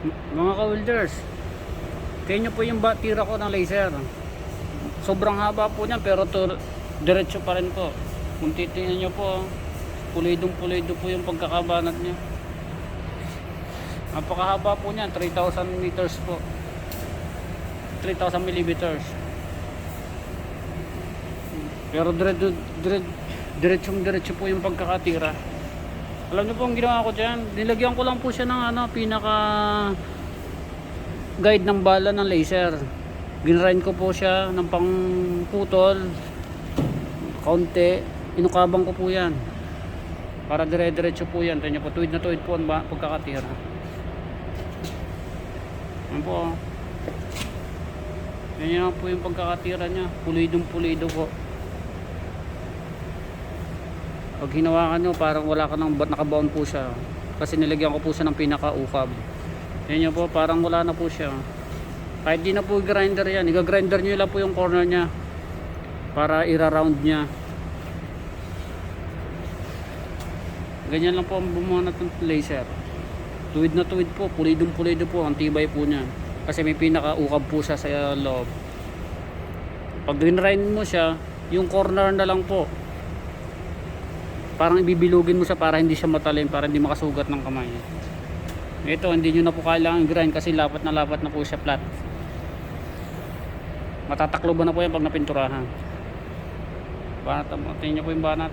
Mga ka-welders, kaya nyo po yung tira ko ng laser. Sobrang haba po niyan pero diretso pa rin po. Kung titingnan nyo po, pulidong pulido po yung pagkakabanat niya. Napakahaba po niyan, 3,000 meters po, 3,000 millimeters. Pero diretso po yung pagkakatira. Alam niyo po ang ginawa ko dyan, nilagyan ko lang po siya ng pinaka guide ng bala ng laser. Ginrind ko po siya ng pangputol kaunti, inukabang ko po yan para dire-diretso po yan. Tingnan niyo po, tuwid na tuwid po ang pagkakatira. Yan po. Yan po yung pagkakatira niya, pulidong pulido po. Pag hinawakan nyo, parang wala ka nang nakabaon po siya. Kasi nilagyan ko po siya ng pinaka-ukab. Yan po, parang wala na po siya. Kahit di na po grinder yan, i-grinder nyo lang po yung corner nya para ira-round nya. Ganyan lang po ang bumanat ng laser. Tuwid na tuwid po, pulidong pulido po, ang tibay po nya. Kasi may pinaka-ukab po siya sa loob. Pag grind mo siya, yung corner na lang po, parang ibibilugin mo siya para hindi siya matalim, para hindi makasugat ng kamay. Ito, hindi nyo na po kailangan grind kasi lapat na po siya flat. Matatakloban na po yan pag napinturahan. Banat, tingnan nyo po yung banat.